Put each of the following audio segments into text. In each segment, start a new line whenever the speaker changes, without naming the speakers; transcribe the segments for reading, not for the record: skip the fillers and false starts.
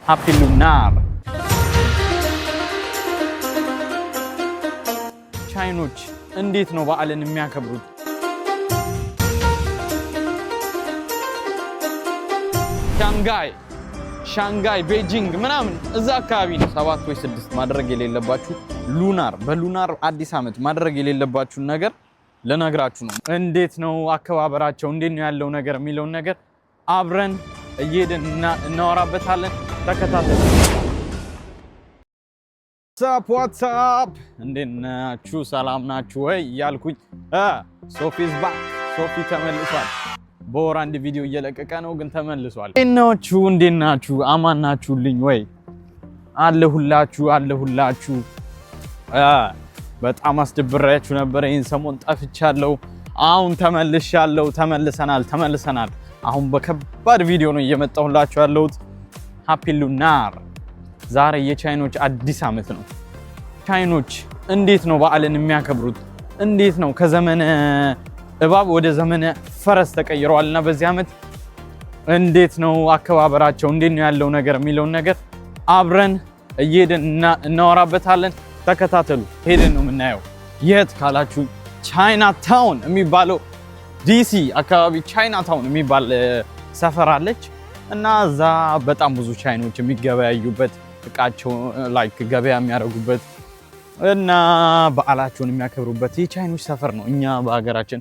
ሃፒ ሉናር። ቻይኖች እንዴት ነው በዓልን የሚያከብሩት? ሻንጋይ ቤጂንግ ምናምን እዛ አካባቢ ነው 7 ወይ 6 ማድረግ የሌለባችሁ ሉናር በሉናር አዲስ ዓመት ማድረግ የሌለባችሁን ነገር ለነግራችሁ ነው። እንዴት ነው አከባበራቸው፣ እንዴት ነው ያለው ነገር የሚለውን ነገር አብረን እየሄድን እናወራበታለን። ተከታተሉ። ዋትስአፕ እንዴት ናችሁ? ሰላም ናችሁ ወይ እያልኩኝ ሶፊዝ ባክ ሶፊ ተመልሷል። በወር አንድ ቪዲዮ እየለቀቀ ነው ግን ተመልሷል። እንዴት ናችሁ? አማን ናችሁልኝ ወይ? አለሁላችሁ። በጣም አስደብራችሁ ነበር። ይሄን ሰሞን ጠፍቻለሁ። አሁን ተመልሰናል። አሁን በከባድ ቪዲዮ ነው እየመጣሁላችሁ ያለሁት። ሃፒ ሉናር። ዛሬ የቻይኖች አዲስ ዓመት ነው። ቻይኖች እንዴት ነው በዓልን የሚያከብሩት? እንዴት ነው ከዘመነ እባብ ወደ ዘመነ ፈረስ ተቀይረዋልና በዚህ ዓመት እንዴት ነው አከባበራቸው፣ እንዴት ነው ያለው ነገር የሚለውን ነገር አብረን እየሄድን እናወራበታለን። ተከታተሉ። ሄደን ነው የምናየው። የት ካላችሁ ቻይና ታውን የሚባለው ዲሲ አካባቢ ቻይና ታውን የሚባል ሰፈር አለች እና እዛ በጣም ብዙ ቻይኖች የሚገበያዩበት እቃቸው ላይክ ገበያ የሚያደርጉበት እና በዓላቸውን የሚያከብሩበት የቻይኖች ሰፈር ነው። እኛ በሀገራችን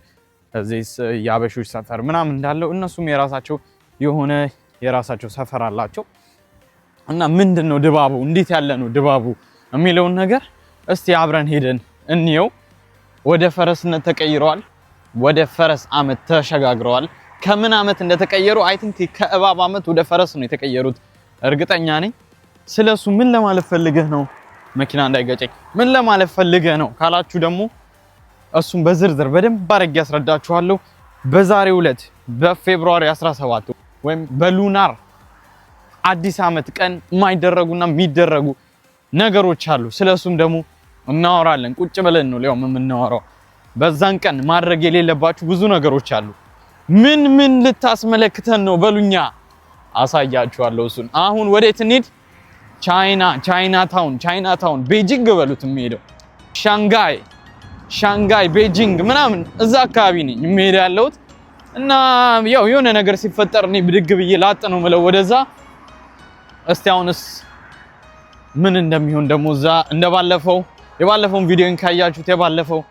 እዚህ የአበሾች ሰፈር ምናምን እንዳለው እነሱም የራሳቸው ሰፈር አላቸው እና ምንድነው ድባቡ፣ እንዴት ያለ ነው ድባቡ የሚለውን ነገር እስቲ አብረን ሄደን እንየው። ወደ ፈረስነት ተቀይረዋል። ወደ ፈረስ ዓመት ተሸጋግረዋል። ከምን ዓመት እንደተቀየሩ አይ ቲንክ ከእባብ ዓመት ወደ ፈረስ ነው የተቀየሩት እርግጠኛ ነኝ። ስለሱ ምን ለማለት ፈልገህ ነው? መኪና እንዳይገጨኝ ምን ለማለት ፈልገህ ነው ካላችሁ ደግሞ እሱን በዝርዝር በደንብ አድርጌ ያስረዳችኋለሁ። በዛሬው ዕለት በፌብሩዋሪ 17 ወይም በሉናር አዲስ ዓመት ቀን የማይደረጉና የሚደረጉ ነገሮች አሉ። ስለሱም ደግሞ እናወራለን። ቁጭ ብለን ነው የምናወራው። በዛን ቀን ማድረግ የሌለባችሁ ብዙ ነገሮች አሉ። ምን ልታስመለክተን ነው በሉኛ፣ አሳያችኋለሁ እሱን። አሁን ወዴት እንሂድ? ቻይና ታውን ቤጂንግ በሉት የሚሄደው ሻንጋይ ቤጂንግ ምናምን እዛ አካባቢ ነኝ የሚሄድ ያለሁት እና ያው የሆነ ነገር ሲፈጠር እኔ ብድግ ብዬ ላጥ ነው የምለው ወደዛ። እስቲ አሁንስ ምን እንደሚሆን ደግሞ እዛ እንደባለፈው የባለፈውን ቪዲዮን ካያችሁት የባለፈው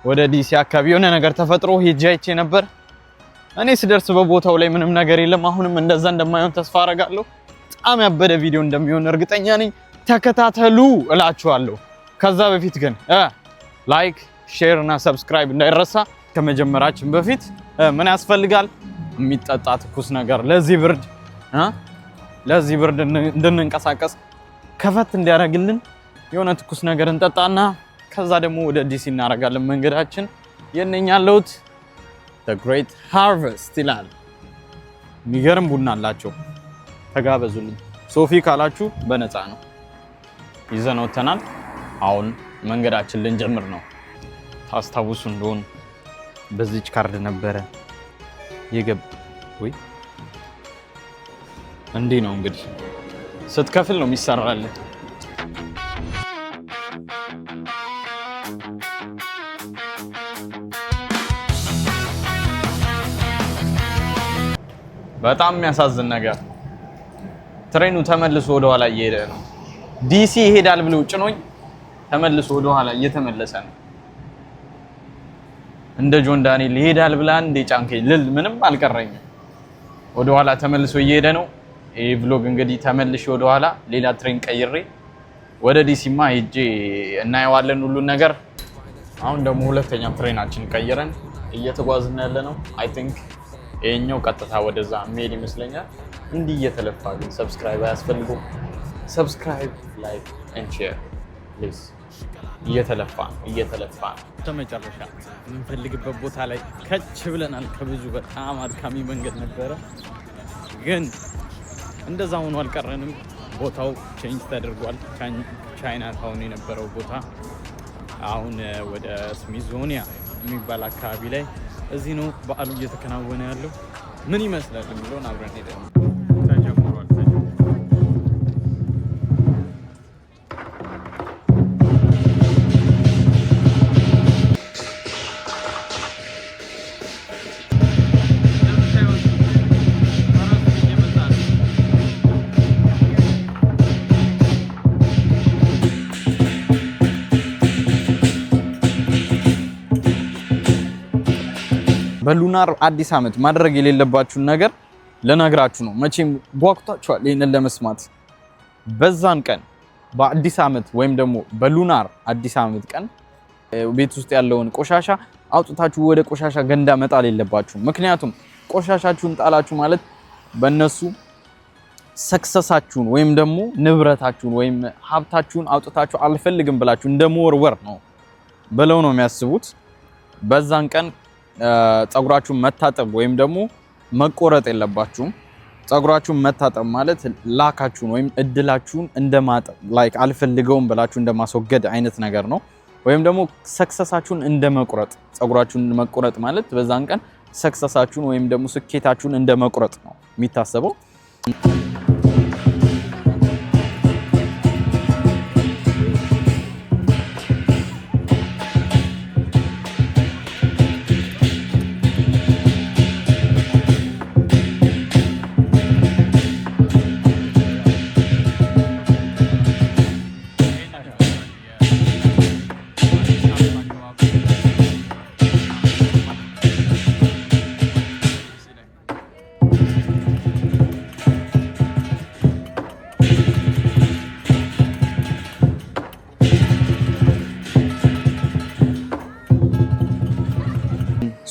ወደ ዲሲ አካባቢ የሆነ ነገር ተፈጥሮ ሄጄ አይቼ ነበር። እኔ ስደርስ በቦታው ላይ ምንም ነገር የለም። አሁንም እንደዛ እንደማይሆን ተስፋ አደርጋለሁ። በጣም ያበደ ቪዲዮ እንደሚሆን እርግጠኛ ነኝ። ተከታተሉ እላችኋለሁ። ከዛ በፊት ግን ላይክ፣ ሼር እና ሰብስክራይብ እንዳይረሳ። ከመጀመራችን በፊት ምን ያስፈልጋል? የሚጠጣ ትኩስ ነገር ለዚህ ብርድ እንድንንቀሳቀስ ከፈት እንዲያደርግልን የሆነ ትኩስ ነገር እንጠጣና ከዛ ደግሞ ወደ ዲሲ እናደርጋለን መንገዳችን። የነኛ ያለሁት the great harvest ይላል። የሚገርም ቡና አላቸው። ተጋበዙልኝ። ሶፊ ካላችሁ በነፃ ነው። ይዘን ወተናል። አሁን መንገዳችን ልንጀምር ነው። ታስታውሱ እንደሆነ በዚች ካርድ ነበረ ወይ እንዴ ነው እንግዲህ ስትከፍል ነው የሚሰራልህ። በጣም የሚያሳዝን ነገር ትሬኑ ተመልሶ ወደ ኋላ እየሄደ ነው። ዲሲ ይሄዳል ብሎ ጭኖኝ ተመልሶ ወደ ኋላ እየተመለሰ ነው። እንደ ጆን ዳንኤል ይሄዳል ብላ እንደ ጫንከኝ ልል ምንም አልቀረኝም። ወደ ኋላ ተመልሶ እየሄደ ነው። ይሄ vlog እንግዲህ ተመልሼ ወደ ኋላ ሌላ ትሬን ቀይሬ ወደ ዲሲማ ሄጄ እናየዋለን ሁሉን ነገር። አሁን ደግሞ ሁለተኛ ትሬናችን ቀይረን እየተጓዝን ያለ ነው። አይ ቲንክ ይሄኛው ቀጥታ ወደዛ ሜል ይመስለኛል። እንዲህ እየተለፋ ግን ሰብስክራይብ አያስፈልገው። ሰብስክራይብ፣ ላይክ ኤንድ ሼር ፕሊዝ። እየተለፋ ተመጨረሻ የምንፈልግበት ቦታ ላይ ከች ብለናል። ከብዙ በጣም አድካሚ መንገድ ነበረ ግን እንደዛ ሆኖ አልቀረንም። ቦታው ቼንጅ ተደርጓል። ቻይና ታውን የነበረው ቦታ አሁን ወደ ስሚዞኒያ የሚባል አካባቢ ላይ እዚህ ነው በዓሉ እየተከናወነ ያለው። ምን ይመስላል የሚለውን አብረን ሄደን ተጀምሯል። በሉናር አዲስ አመት ማድረግ የሌለባችሁን ነገር ለነግራችሁ ነው መቼም ጓጉታችኋል ይሄንን ለመስማት በዛን ቀን በአዲስ አመት ወይም ደግሞ በሉናር አዲስ አመት ቀን ቤት ውስጥ ያለውን ቆሻሻ አውጥታችሁ ወደ ቆሻሻ ገንዳ መጣል የለባችሁም ምክንያቱም ቆሻሻችሁን ጣላችሁ ማለት በእነሱ ሰክሰሳችሁን ወይም ደግሞ ንብረታችሁን ወይም ሀብታችሁን አውጥታችሁ አልፈልግም ብላችሁ እንደመወርወር ነው ብለው ነው የሚያስቡት በዛን ቀን ጸጉራችሁን መታጠብ ወይም ደግሞ መቆረጥ የለባችሁም ጸጉራችሁን መታጠብ ማለት ላካችሁን ወይም እድላችሁን እንደማጠብ ላይክ አልፈልገውም ብላችሁ እንደማስወገድ አይነት ነገር ነው ወይም ደግሞ ሰክሰሳችሁን እንደመቁረጥ ጸጉራችሁን መቆረጥ ማለት በዛን ቀን ሰክሰሳችሁን ወይም ደግሞ ስኬታችሁን እንደመቁረጥ ነው የሚታሰበው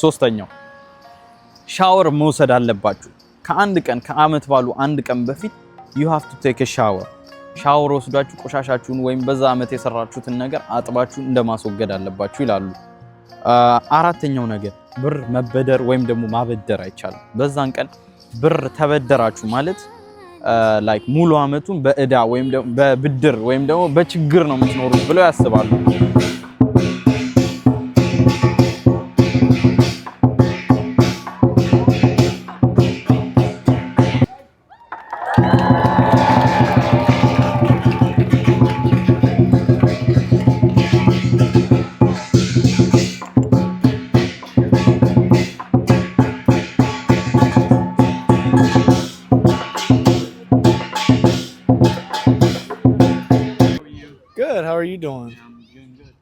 ሶስተኛው ሻወር መውሰድ አለባችሁ ከአንድ ቀን ከአመት ባሉ አንድ ቀን በፊት you have to take a shower ሻወር ወስዳችሁ ቆሻሻችሁን ወይም በዛ አመት የሰራችሁትን ነገር አጥባችሁ እንደማስወገድ አለባችሁ ይላሉ አራተኛው ነገር ብር መበደር ወይም ደግሞ ማበደር አይቻልም በዛን ቀን ብር ተበደራችሁ ማለት ላይክ ሙሉ አመቱን በእዳ ወይም ደግሞ በብድር ወይም ደግሞ በችግር ነው የምትኖሩት ብለው ያስባሉ
How are you doing?
Yeah, I'm doing good.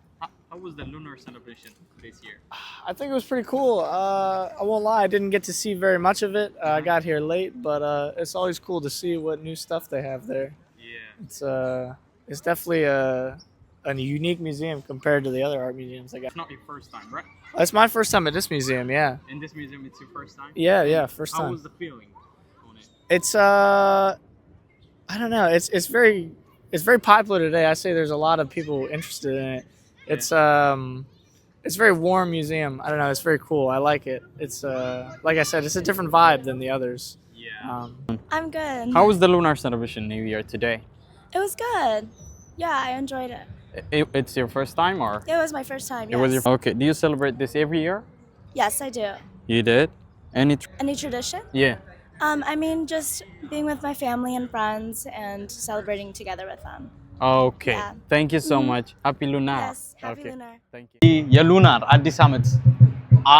How was the lunar celebration this year?
I think it was pretty cool. I won't lie, I didn't get to see very much of it. I got here late, but it's always cool to see what new stuff they have there.
Yeah.
It's definitely a unique museum compared to the other art museums I got.
It's not your first time, right?
It's my first time at this museum, yeah.
In this museum, it's your first time?
Yeah, first time.
How was the feeling on it?
It's I don't know. It's very popular today. I say there's a lot of people interested in it. It's a very warm museum. I don't know. It's very cool. I like it. It's like I said, it's a different vibe than the others.
Yeah.
I'm good.
How was the lunar celebration New Year today
It was good. Yeah, I enjoyed it.
It's your first time or
It was my first time, yes.
it was your okay do you celebrate this every year
Yes, I do.
you did
Any tradition?
yeah
I mean, just being with my family and friends and celebrating together with them.
okay
Yeah.
thank you so much happy lunar
Yes, happy
okay
lunar.
thank you የሉናር አዲስ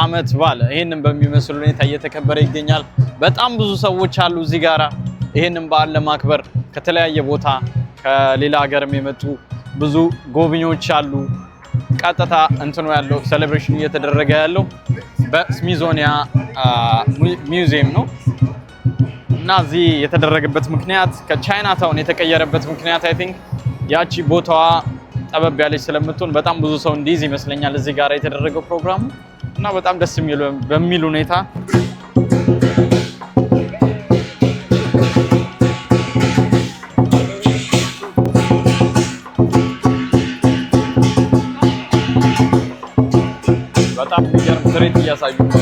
አመት ባለ ይሄንን በሚመስል ሁኔታ እየተከበረ ይገኛል በጣም ብዙ ሰዎች አሉ እዚህ ጋራ ይሄንን በዓል ለማክበር ከተለያየ ቦታ ከሌላ ሀገርም የመጡ ብዙ ጎብኚዎች አሉ ቀጥታ እንትኑ ያለው ሴሌብሬሽን እየተደረገ ያለው በስሚዞኒያ ሙዚየም ነው እና እዚህ የተደረገበት ምክንያት ከቻይና ታውን የተቀየረበት ምክንያት አይ ቲንክ ያቺ ቦታዋ ጠበብ ያለች ስለምትሆን በጣም ብዙ ሰው እንዲይዝ ይመስለኛል እዚህ ጋር የተደረገው ፕሮግራሙ እና በጣም ደስ በሚል ሁኔታ በጣም የሚገርም ትርኢት እያሳዩ ነው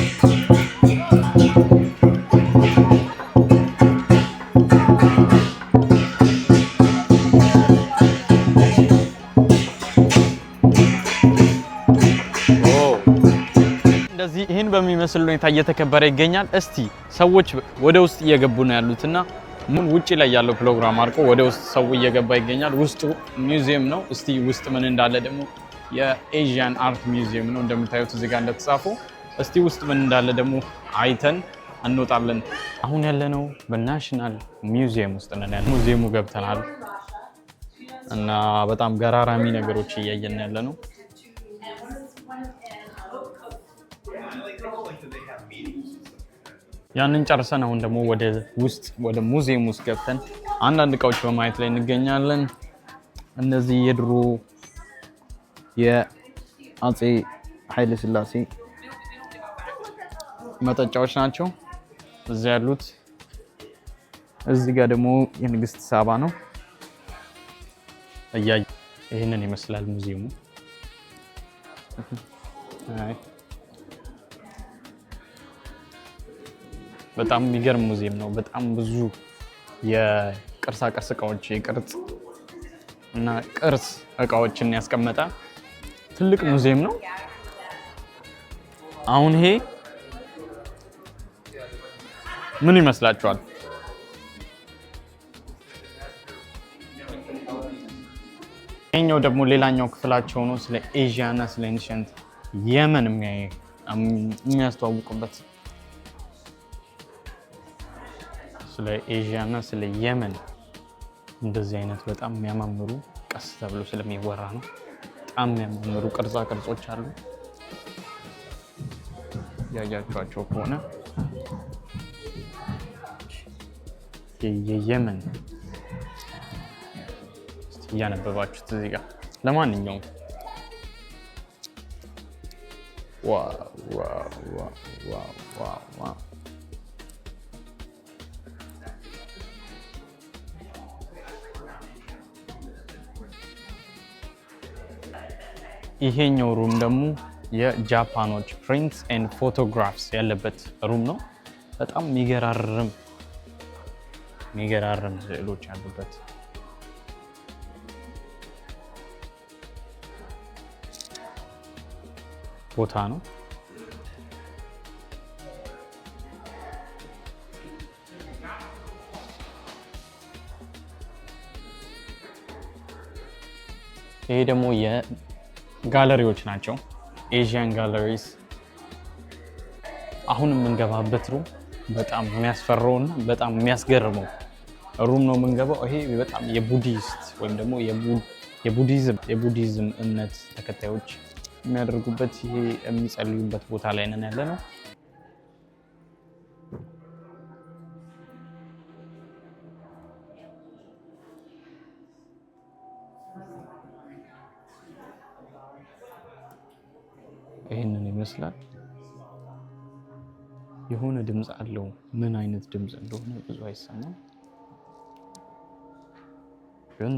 ይሄን በሚመስል ሁኔታ እየተከበረ ይገኛል እስቲ ሰዎች ወደ ውስጥ እየገቡ ነው ያሉትና ምን ውጪ ላይ ያለው ፕሮግራም አርቆ ወደ ውስጥ ሰው እየገባ ይገኛል ውስጡ ሙዚየም ነው እስቲ ውስጥ ምን እንዳለ ደግሞ የኤዥያን አርት ሙዚየም ነው እንደምታዩት እዚህ ጋር እንደተጻፈው እስቲ ውስጥ ምን እንዳለ ደግሞ አይተን እንወጣለን አሁን ያለነው በናሽናል ሙዚየም ውስጥ ነን ያለው ሙዚየሙ ገብተናል እና በጣም ገራራሚ ነገሮች እያየን ያለነው ያንን ጨርሰን አሁን ደግሞ ወደ ሙዚየም ውስጥ ገብተን አንዳንድ እቃዎች በማየት ላይ እንገኛለን። እነዚህ የድሮ የአፄ ኃይለ ሥላሴ መጠጫዎች ናቸው እዚህ ያሉት። እዚህ ጋር ደግሞ የንግስት ሳባ ነው። ይሄንን ይመስላል ሙዚየሙ። በጣም የሚገርም ሙዚየም ነው። በጣም ብዙ የቅርሳ ቅርስ እቃዎች የቅርጽ እና ቅርስ እቃዎችን ያስቀመጠ ትልቅ ሙዚየም ነው። አሁን ይሄ ምን ይመስላችኋል? ይሄኛው ደግሞ ሌላኛው ክፍላቸው ነው። ስለ ኤዥያ እና ስለ ኤንሸንት የመን የሚያስተዋውቁበት ስለ ኤዥያ እና ስለ የመን እንደዚህ አይነት በጣም የሚያማምሩ ቀስ ተብሎ ስለሚወራ ነው። በጣም የሚያማምሩ ቅርጻ ቅርጾች አሉ። ያያችኋቸው ከሆነ የየመን እያነበባችሁት እዚህ ጋር ለማንኛውም ዋው ይሄኛው ሩም ደግሞ የጃፓኖች ፕሪንትስ ኤንድ ፎቶግራፍስ ያለበት ሩም ነው። በጣም የሚገራርም ስዕሎች ያሉበት ቦታ ነው። ይሄ ደግሞ የጋለሪዎች ናቸው። ኤዥያን ጋለሪስ። አሁን የምንገባበት ሩም በጣም የሚያስፈራውና በጣም የሚያስገርመው ሩም ነው የምንገባው። ይሄ በጣም የቡዲስት ወይም ደግሞ የቡዲዝም እምነት ተከታዮች የሚያደርጉበት ይሄ የሚጸልዩበት ቦታ ላይ ነን ያለ ነው። ይሄንን ይመስላል። የሆነ ድምጽ አለው። ምን አይነት ድምጽ እንደሆነ ብዙ አይሰማም፣ ግን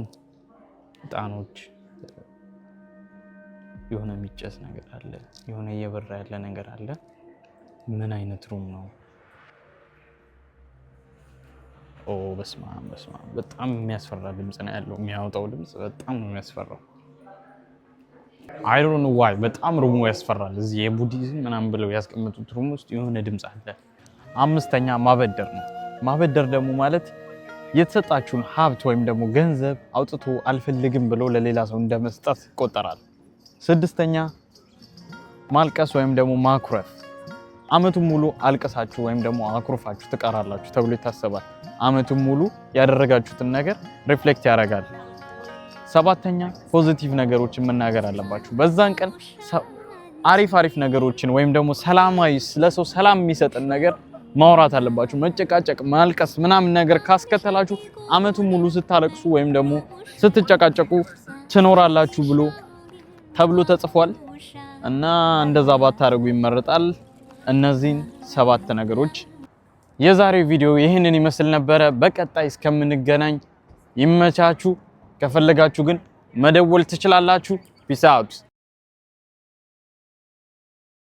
ጣኖች የሆነ የሚጨስ ነገር አለ። የሆነ እየበራ ያለ ነገር አለ። ምን አይነት ሩም ነው? ኦ በስማም በጣም የሚያስፈራ ድምጽ ነው ያለው። የሚያወጣው ድምጽ በጣም ነው የሚያስፈራው። አይ ዶንት ኖ ዋይ በጣም ሩሙ ያስፈራል። እዚህ የቡዲዝም ምናምን ብለው ያስቀመጡት ሩም ውስጥ የሆነ ድምጽ አለ። አምስተኛ ማበደር ነው። ማበደር ደግሞ ማለት የተሰጣችሁን ሀብት ወይም ደግሞ ገንዘብ አውጥቶ አልፈልግም ብሎ ለሌላ ሰው እንደመስጠት ይቆጠራል። ስድስተኛ ማልቀስ ወይም ደግሞ ማኩረፍ። አመቱን ሙሉ አልቀሳችሁ ወይም ደግሞ አኩርፋችሁ ትቀራላችሁ ተብሎ ይታሰባል። አመቱን ሙሉ ያደረጋችሁትን ነገር ሪፍሌክት ያደርጋል። ሰባተኛ ፖዚቲቭ ነገሮችን መናገር አለባችሁ። በዛን ቀን አሪፍ ነገሮችን ወይም ደግሞ ሰላማዊ ለሰው ሰላም የሚሰጥን ነገር ማውራት አለባችሁ። መጨቃጨቅ፣ ማልቀስ ምናምን ነገር ካስከተላችሁ አመቱን ሙሉ ስታለቅሱ ወይም ደግሞ ስትጨቃጨቁ ትኖራላችሁ ተብሎ ተጽፏል እና እንደዛ ባታረጉ ይመረጣል። እነዚህን 7 ነገሮች የዛሬው ቪዲዮ ይህንን ይመስል ነበረ። በቀጣይ እስከምንገናኝ ይመቻችሁ። ከፈለጋችሁ ግን መደወል ትችላላችሁ። ፒስ አውት።